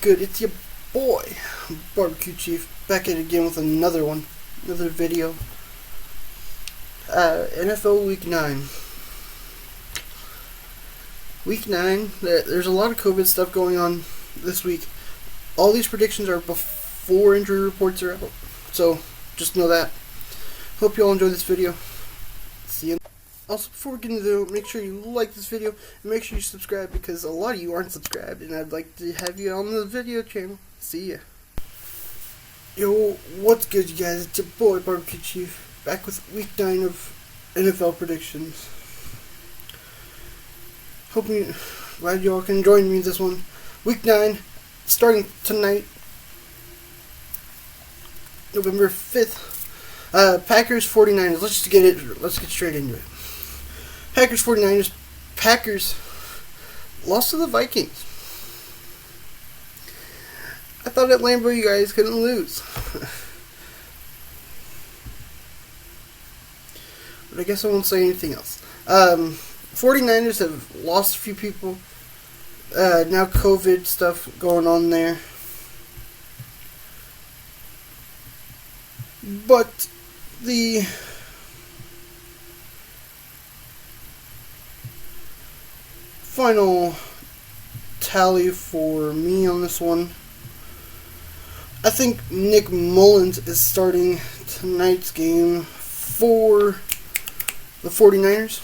good? It's your boy, Barbecue Chief, back at it again with another video. NFL Week 9. Week 9, there's a lot of COVID stuff going on this week. All these predictions are before injury reports are out, so just know that. Hope you all enjoy this video. See you. Also, before we get into the video, make sure you like this video and make sure you subscribe because a lot of you aren't subscribed and I'd like to have you on the video channel. See ya. Yo, what's good, you guys? It's your boy, Barbecue Chief, back with Week 9 of NFL predictions. Glad you all can join me this one. Week 9, starting tonight, November 5th. Packers 49ers. Let's get straight into it. Packers 49ers. Packers lost to the Vikings. I thought at Lambeau you guys couldn't lose. But I guess I won't say anything else. 49ers have lost a few people. Now COVID stuff going on there. But the final tally for me on this one, I think Nick Mullins is starting tonight's game for the 49ers.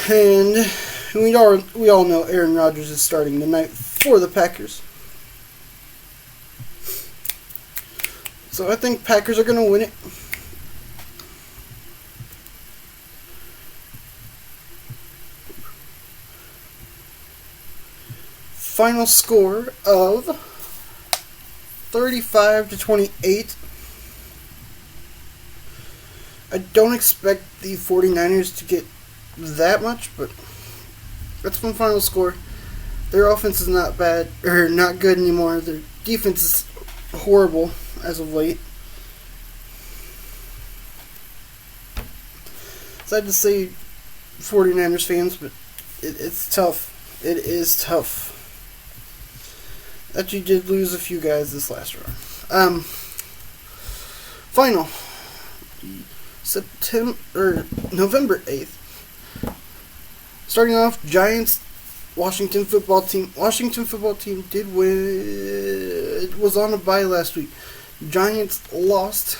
And we all know Aaron Rodgers is starting tonight for the Packers. So I think Packers are going to win it. Final score of 35-28. I don't expect the 49ers to get that much, but that's my final score. Their offense is not bad, or not good anymore. Their defense is horrible as of late. Sad to say, 49ers fans, but it's tough. It is tough. Actually did lose a few guys this last round. Final November 8th. Starting off, Giants, Washington football team. Washington football team did win. It was on a bye last week. Giants lost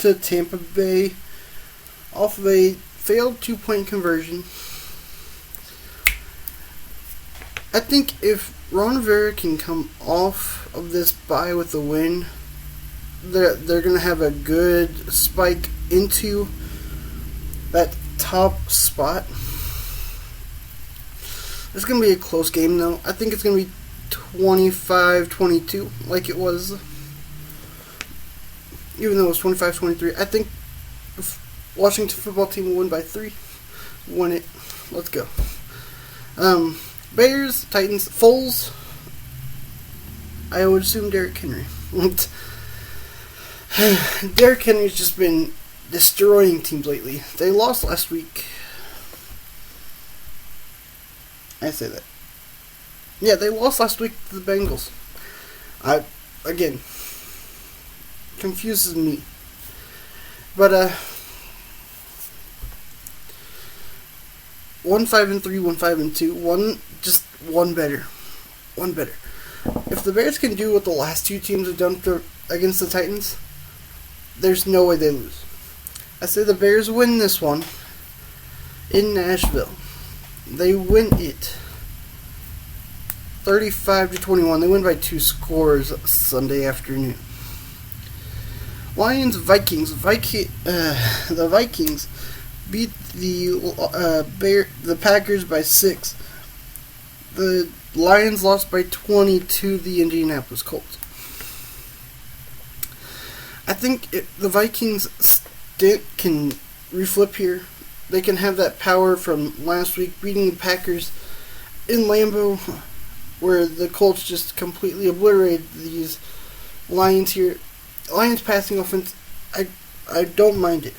to Tampa Bay off of a failed 2-point conversion. I think if Ron Rivera can come off of this bye with a win, they're going to have a good spike into that top spot. It's going to be a close game, though. I think it's going to be 25-22, like it was. Even though it was 25-23, I think the Washington football team will win by 3. Win it. Let's go. Bears, Titans, Foles. I would assume Derrick Henry. Derrick Henry's just been destroying teams lately. They lost last week. I say that. Yeah, they lost last week to the Bengals. Again, confuses me. But 1-5-3, 1-5-2, one better. One better. If the Bears can do what the last two teams have done against the Titans, there's no way they lose. I say the Bears win this one in Nashville. They win it 35-21. They win by 2 scores Sunday afternoon. Lions, Vikings. The Vikings beat the Packers by 6. The Lions lost by 20 to the Indianapolis Colts. I think if the Vikings can reflip here, they can have that power from last week beating the Packers in Lambeau, where the Colts just completely obliterated these Lions here. Lions passing offense, I don't mind it.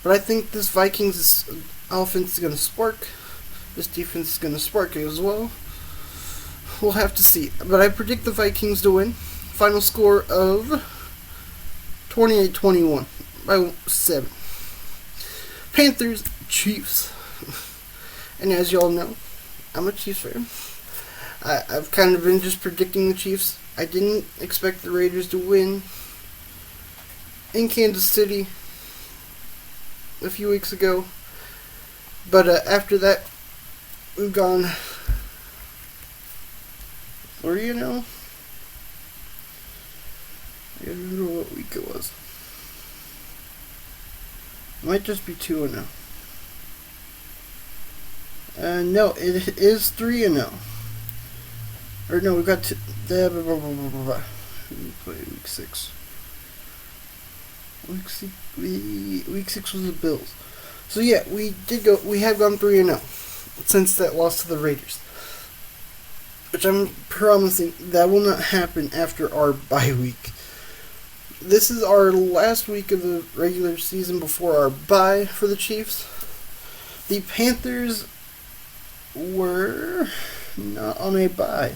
But I think this Vikings offense is going to spark. this defense is going to spark it as well. We'll have to see. But I predict the Vikings to win. Final score of 28-21 by 7. Panthers, Chiefs. And as y'all know, I'm a Chiefs fan. I've kind of been just predicting the Chiefs. I didn't expect the Raiders to win in Kansas City a few weeks ago. But after that, we've gone 3-0. I don't remember what week it was. It might just be 2-0. No, it is 3-0. Or no, we got we play week 6. Week 6 was the Bills. So yeah, we have gone 3-0 since that loss to the Raiders. Which I'm promising that will not happen after our bye week. This is our last week of the regular season before our bye for the Chiefs. The Panthers were not on a bye,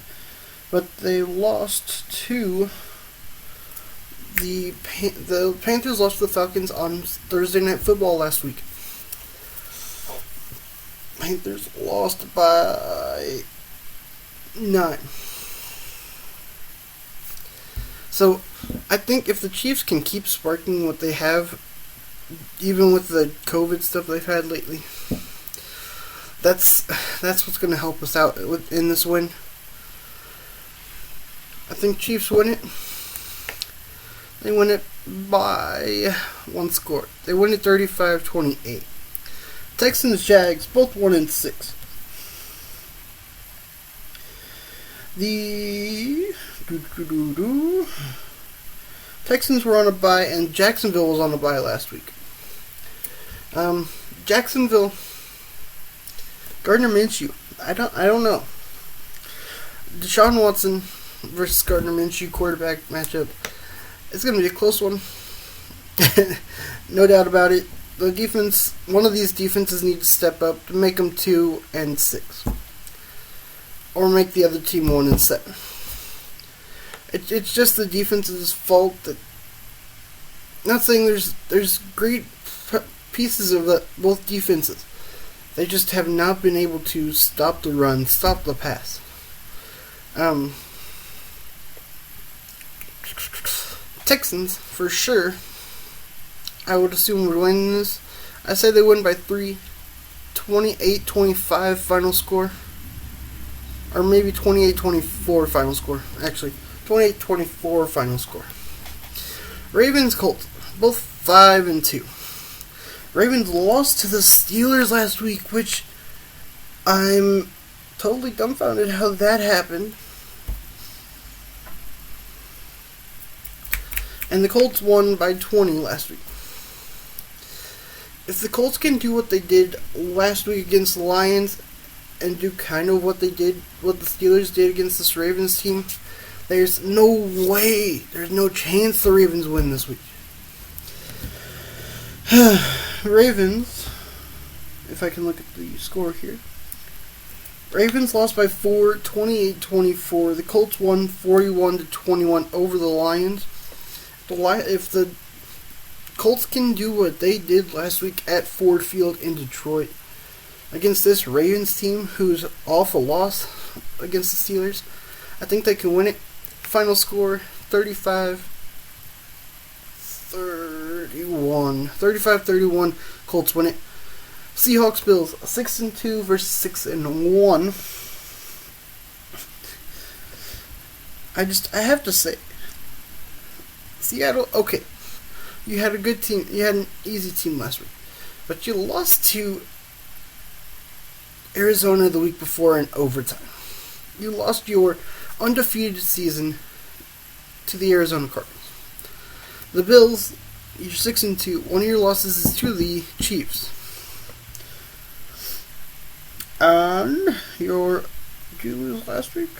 but they lost to the Panthers lost to the Falcons on Thursday Night Football last week. Panthers lost by 9. So, I think if the Chiefs can keep sparking what they have, even with the COVID stuff they've had lately, that's what's going to help us out in this win. I think Chiefs win it. They win it by 1 score. They win it 35-28. Texans, Jags, both 1-6. The Texans were on a bye, and Jacksonville was on a bye last week. Jacksonville, Gardner Minshew. I don't know. Deshaun Watson versus Gardner Minshew quarterback matchup. It's gonna be a close one. No doubt about it. The defense, one of these defenses need to step up to make them 2-6. Or make the other team 1-7. It's just the defense's fault. That, not saying there's great pieces of both defenses. They just have not been able to stop the run, stop the pass. Texans, for sure, I would assume would win this. I say they win by 3, 28-25 final score. Or maybe 28-24 final score. Actually, 28-24 final score. Ravens, Colts, both 5-2. Ravens lost to the Steelers last week, which I'm totally dumbfounded how that happened. And the Colts won by 20 last week. If the Colts can do what they did last week against the Lions and do kind of what the Steelers did against this Ravens team, there's no way, there's no chance the Ravens win this week. Ravens, if I can look at the score here. Ravens lost by 4, 28-24. The Colts won 41-21 over the Lions. If the Colts can do what they did last week at Ford Field in Detroit against this Ravens team, who's off a loss against the Steelers, I think they can win it. Final score, 35-31. Colts win it. Seahawks, Bills, 6-2 versus 6-1. I have to say, Seattle, okay, you had a good team, you had an easy team last week, but you lost to Arizona the week before in overtime. You lost your undefeated season to the Arizona Cardinals. The Bills, you're 6-2. One of your losses is to the Chiefs. And did you lose last week?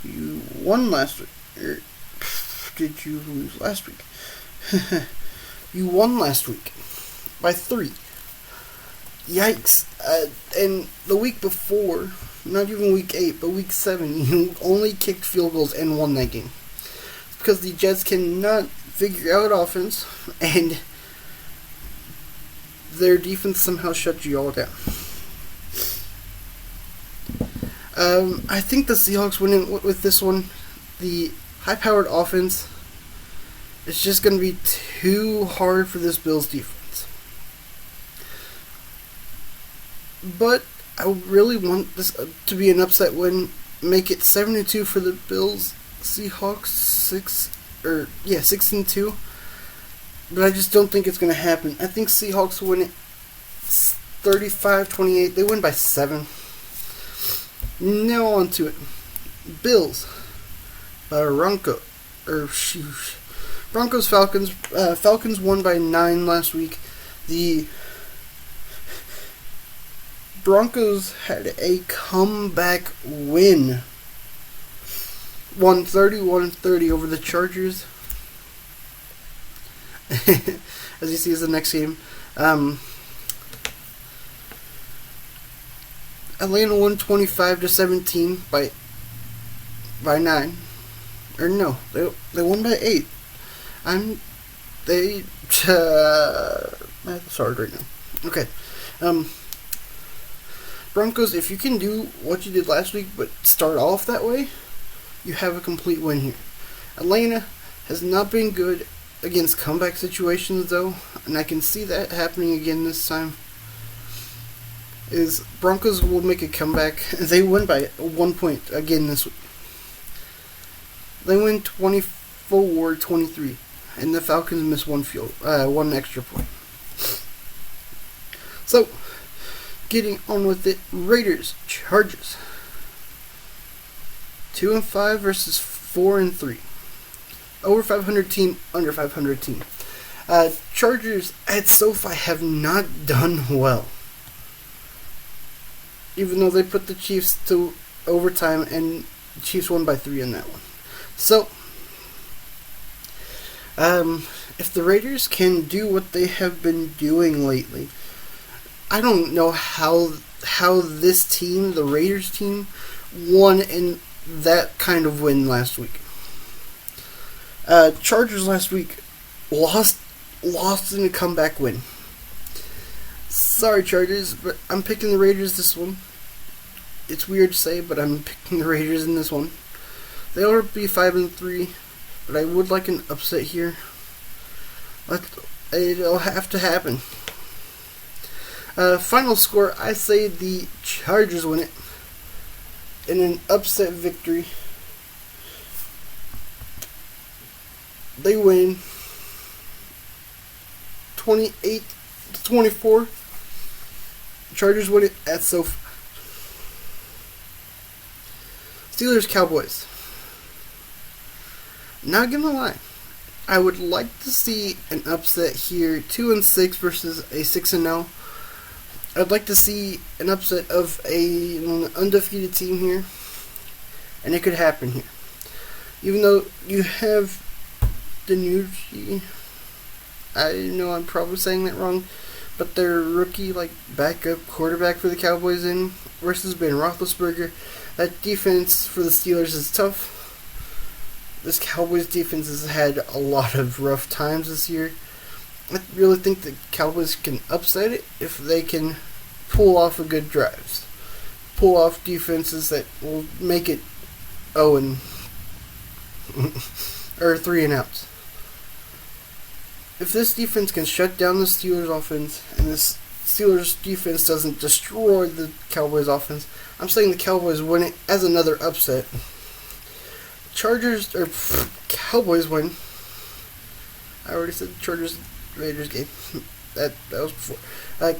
You won last week. Did you lose last week? You won last week by 3. Yikes. And the week before, not even week 8, but week 7, you only kicked field goals and won that game. It's because the Jets cannot figure out offense, and their defense somehow shut you all down. I think the Seahawks winning with this one. The high-powered offense is just going to be too hard for this Bills defense. But I really want this to be an upset win. Make it 7-2 for the Bills. Seahawks 6-2. But I just don't think it's going to happen. I think Seahawks win it 35-28. They win by 7. Now on to it. Bills. Broncos Falcons. Falcons won by 9 last week. The Broncos had a comeback win. Won 31-30 over the Chargers. As you see, is the next game. Atlanta won 25-17 by 9. Or no, they won by 8. Sorry right now. Okay. Broncos, if you can do what you did last week, but start off that way, you have a complete win here. Atlanta has not been good against comeback situations, though, and I can see that happening again this time. Broncos will make a comeback. They win by 1 point again this week. They win 24-23, and the Falcons miss one extra point. So, getting on with it, Raiders, Chargers. 2-5 versus 4-3. Over 500 team, under 500 team. Chargers at SoFi have not done well. Even though they put the Chiefs to overtime and the Chiefs won by 3 in that one. So, if the Raiders can do what they have been doing lately, I don't know how this team, the Raiders team, won in that kind of win last week. Chargers last week lost in a comeback win. Sorry, Chargers, but I'm picking the Raiders this one. It's weird to say, but I'm picking the Raiders in this one. They'll be 5-3, but I would like an upset here. It'll have to happen. Final score, I say the Chargers win it in an upset victory. They win 28-24. Chargers win it at SoFi. Steelers, Cowboys. Not gonna lie, I would like to see an upset here. 2-6 versus a 6-0. I'd like to see an upset of an undefeated team here, and it could happen here. Even though you have Danucci, I know I'm probably saying that wrong, but their rookie backup quarterback for the Cowboys in versus Ben Roethlisberger. That defense for the Steelers is tough. This Cowboys defense has had a lot of rough times this year. I really think the Cowboys can upset it if they can pull off a good drives. Pull off defenses that will make it 0 or 3 and outs. If this defense can shut down the Steelers offense and this Steelers defense doesn't destroy the Cowboys offense, I'm saying the Cowboys win it as another upset. Cowboys win. I already said Chargers Raiders game. That was before.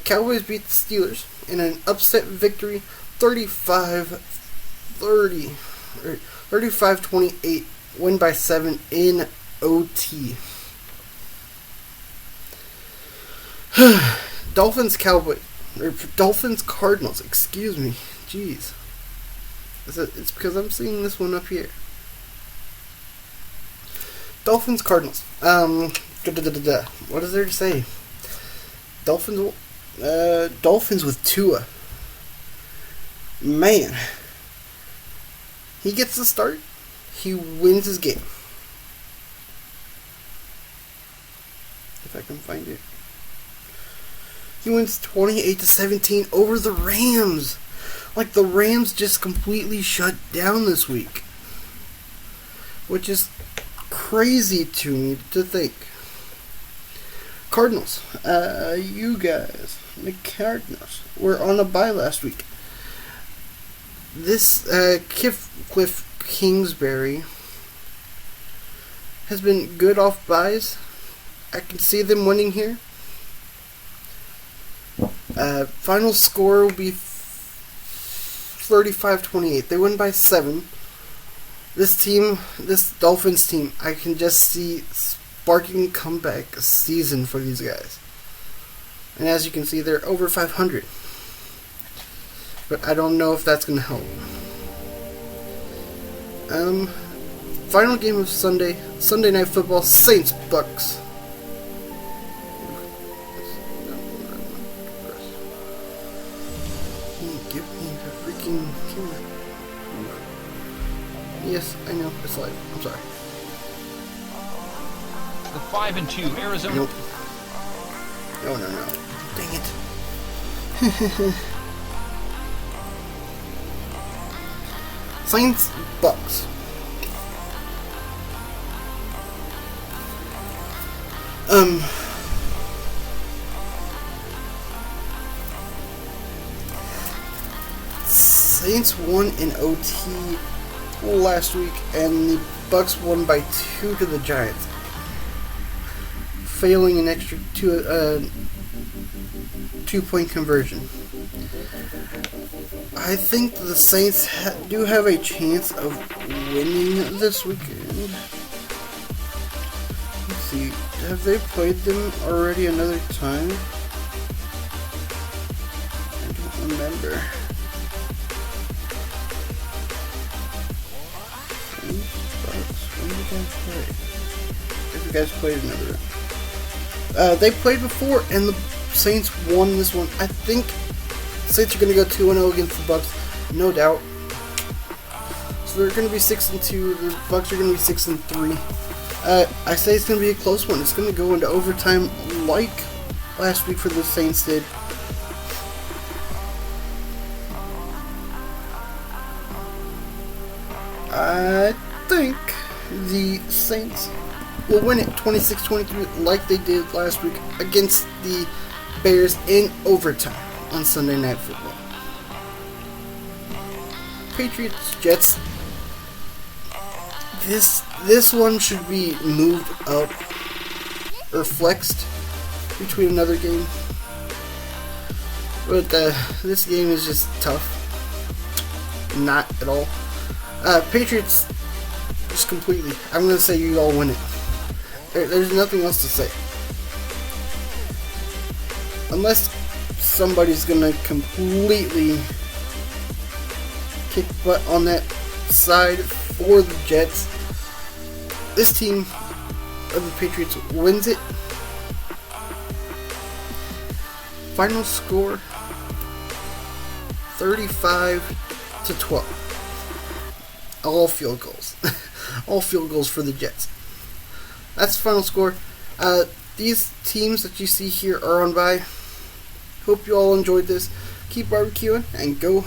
Cowboys beat the Steelers in an upset victory, 35-30, 35-28. Win by 7 in OT. Dolphins Cardinals. Excuse me. Jeez. It's because I'm seeing this one up here. Dolphins Cardinals. What is there to say? Dolphins with Tua. man, he gets the start. He wins his game. If I can find it. He wins 28-17 over the Rams. Like, the Rams just completely shut down this week. Which is crazy to me to think. Cardinals. You guys. The Cardinals were on a bye last week. This Cliff Kingsbury has been good off buys. I can see them winning here. Final score will be 35-28. They win by 7. This Dolphins team, I can just see sparking comeback season for these guys. And as you can see, they're over 500. But I don't know if that's going to help. Final game of Sunday Night Football, Saints Bucks. Give me the freaking camera. Yes, I know, it's live. I'm sorry. The 5-2 Arizona. Nope. No. Dang it. Saints Bucks. Saints won in OT last week, and the Bucks won by 2 to the Giants, failing an extra 2-point conversion. I think the Saints do have a chance of winning this weekend. Let's see, have they played them already another time? I don't remember. When did you guys play? If you guys played another round. They played before, and the Saints won this one. I think the Saints are going to go 2-0 against the Bucks, no doubt. So they're going to be 6-2. The Bucks are going to be 6-3. I say it's going to be a close one. It's going to go into overtime like last week for the Saints did. I think the Saints will win it 26-23 like they did last week against the Bears in overtime on Sunday Night Football. Patriots, Jets. This one should be moved up or flexed between another game. But this game is just tough. Not at all. Patriots, just completely. I'm going to say you all win it. There's nothing else to say. Unless somebody's going to completely kick butt on that side for the Jets. This team of the Patriots wins it. Final score 35-12. All field goals. All field goals for the Jets. That's the final score. These teams that you see here are on bye. Hope you all enjoyed this. Keep barbecuing and go